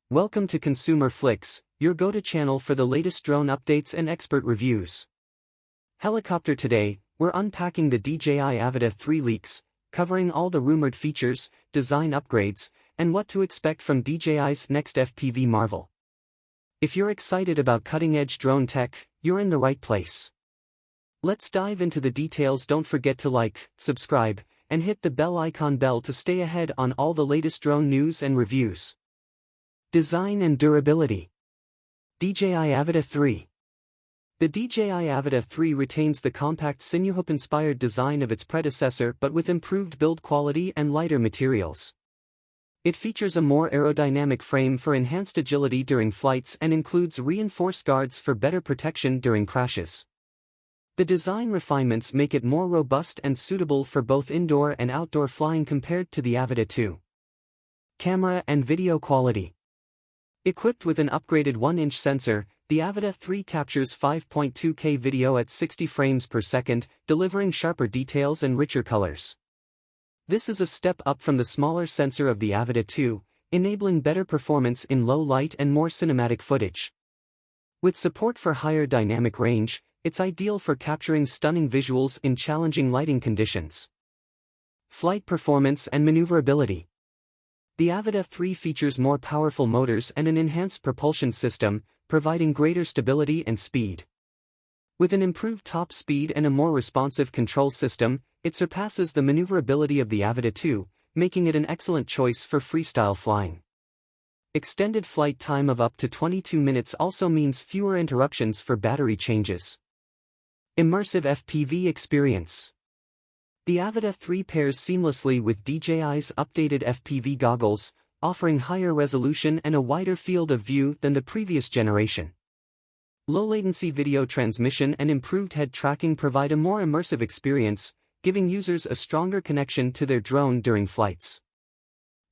Welcome to Consumer Flix, your go-to channel for the latest drone updates and expert reviews. Helicopter today, we're unpacking the DJI Avata 3 leaks, covering all the rumored features, design upgrades, and what to expect from DJI's next FPV marvel. If you're excited about cutting-edge drone tech, you're in the right place. Let's dive into the details. Don't forget to like, subscribe, and hit the bell icon to stay ahead on all the latest drone news and reviews. Design and durability. DJI Avata 3. The DJI Avata 3 retains the compact sinuhoop-inspired design of its predecessor but with improved build quality and lighter materials. It features a more aerodynamic frame for enhanced agility during flights and includes reinforced guards for better protection during crashes. The design refinements make it more robust and suitable for both indoor and outdoor flying compared to the Avata 2. Camera and video quality. Equipped with an upgraded 1-inch sensor, the Avata 3 captures 5.2K video at 60 frames per second, delivering sharper details and richer colors. This is a step up from the smaller sensor of the Avata 2, enabling better performance in low light and more cinematic footage. With support for higher dynamic range, it's ideal for capturing stunning visuals in challenging lighting conditions. Flight performance and maneuverability. The Avata 3 features more powerful motors and an enhanced propulsion system, providing greater stability and speed. With an improved top speed and a more responsive control system, it surpasses the maneuverability of the Avata 2, making it an excellent choice for freestyle flying. Extended flight time of up to 22 minutes also means fewer interruptions for battery changes. Immersive FPV experience. The Avata 3 pairs seamlessly with DJI's updated FPV goggles, offering higher resolution and a wider field of view than the previous generation. Low-latency video transmission and improved head tracking provide a more immersive experience, giving users a stronger connection to their drone during flights.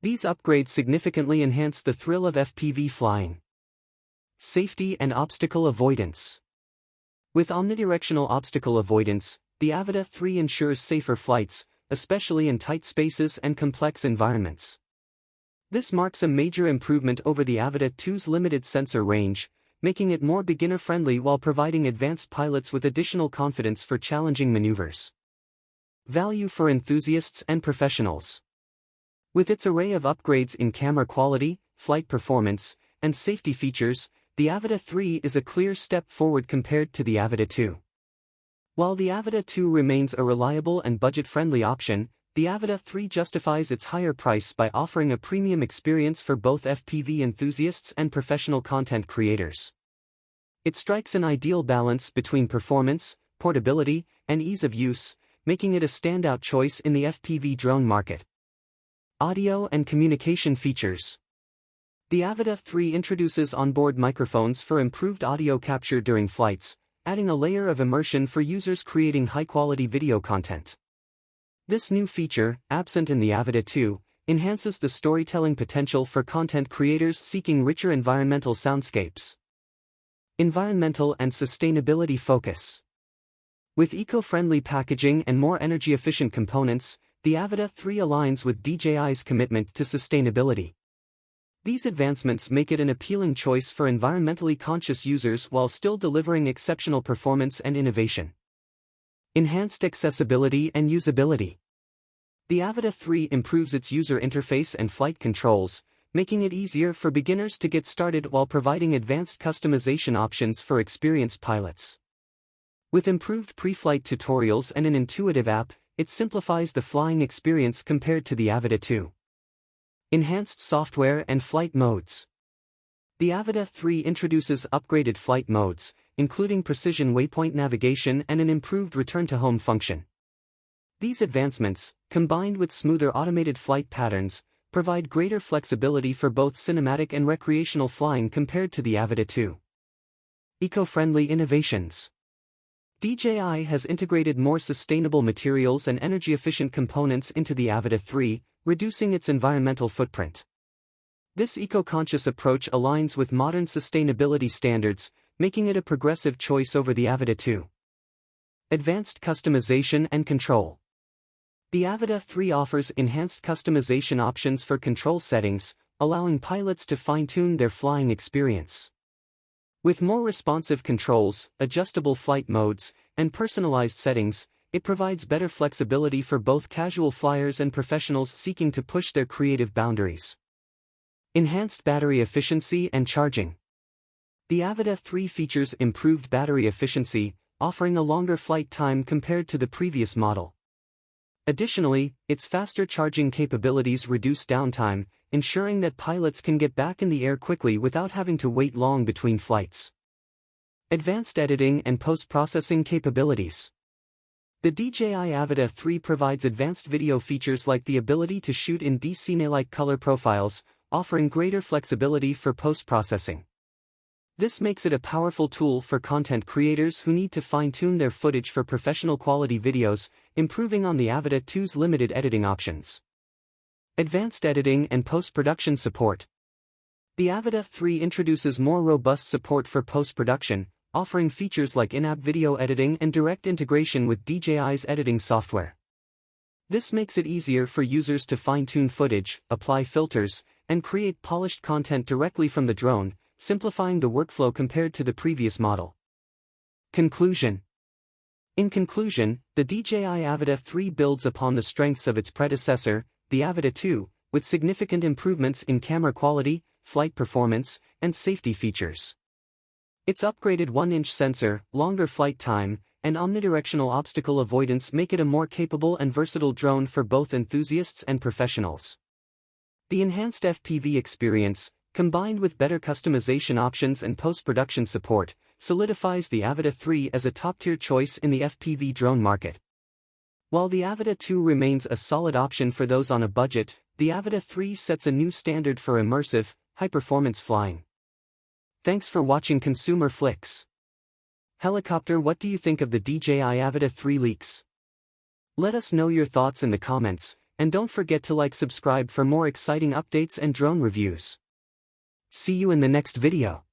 These upgrades significantly enhance the thrill of FPV flying. Safety and obstacle avoidance. With omnidirectional obstacle avoidance, the Avata 3 ensures safer flights, especially in tight spaces and complex environments. This marks a major improvement over the Avata 2's limited sensor range, making it more beginner-friendly while providing advanced pilots with additional confidence for challenging maneuvers. Value for enthusiasts and professionals. With its array of upgrades in camera quality, flight performance, and safety features, the Avata 3 is a clear step forward compared to the Avata 2. While the Avata 2 remains a reliable and budget-friendly option, the Avata 3 justifies its higher price by offering a premium experience for both FPV enthusiasts and professional content creators. It strikes an ideal balance between performance, portability, and ease of use, making it a standout choice in the FPV drone market. Audio and communication features. The Avata 3 introduces onboard microphones for improved audio capture during flights, adding a layer of immersion for users creating high-quality video content. This new feature, absent in the Avata 2, enhances the storytelling potential for content creators seeking richer environmental soundscapes. Environmental and sustainability focus. With eco-friendly packaging and more energy-efficient components, the Avata 3 aligns with DJI's commitment to sustainability. These advancements make it an appealing choice for environmentally conscious users while still delivering exceptional performance and innovation. Enhanced accessibility and usability. The Avata 3 improves its user interface and flight controls, making it easier for beginners to get started while providing advanced customization options for experienced pilots. With improved pre-flight tutorials and an intuitive app, it simplifies the flying experience compared to the Avata 2. Enhanced software and flight modes. The Avata 3 introduces upgraded flight modes, including precision waypoint navigation and an improved return-to-home function. These advancements, combined with smoother automated flight patterns, provide greater flexibility for both cinematic and recreational flying compared to the Avata 2. Eco-friendly innovations. DJI has integrated more sustainable materials and energy-efficient components into the Avata 3, reducing its environmental footprint. This eco-conscious approach aligns with modern sustainability standards, making it a progressive choice over the Avata 2. Advanced customization and control. The Avata 3 offers enhanced customization options for control settings, allowing pilots to fine-tune their flying experience. With more responsive controls, adjustable flight modes, and personalized settings, it provides better flexibility for both casual flyers and professionals seeking to push their creative boundaries. Enhanced battery efficiency and charging. The Avata 3 features improved battery efficiency, offering a longer flight time compared to the previous model. Additionally, its faster charging capabilities reduce downtime, ensuring that pilots can get back in the air quickly without having to wait long between flights. Advanced editing and post-processing capabilities. The DJI Avata 3 provides advanced video features like the ability to shoot in DCine-like color profiles, offering greater flexibility for post-processing. This makes it a powerful tool for content creators who need to fine-tune their footage for professional quality videos, improving on the Avata 2's limited editing options. Advanced editing and post-production support. The Avata 3 introduces more robust support for post-production, offering features like in-app video editing and direct integration with DJI's editing software. This makes it easier for users to fine-tune footage, apply filters, and create polished content directly from the drone, simplifying the workflow compared to the previous model. Conclusion. In conclusion, the DJI Avata 3 builds upon the strengths of its predecessor, the Avata 2, with significant improvements in camera quality, flight performance, and safety features. Its upgraded 1-inch sensor, longer flight time, and omnidirectional obstacle avoidance make it a more capable and versatile drone for both enthusiasts and professionals. The enhanced FPV experience, combined with better customization options and post-production support, solidifies the Avata 3 as a top-tier choice in the FPV drone market. While the Avata 2 remains a solid option for those on a budget, the Avata 3 sets a new standard for immersive, high-performance flying. Thanks for watching Consumer Flix. Helicopter, what do you think of the DJI Avata 3 leaks? Let us know your thoughts in the comments, and don't forget to subscribe for more exciting updates and drone reviews. See you in the next video.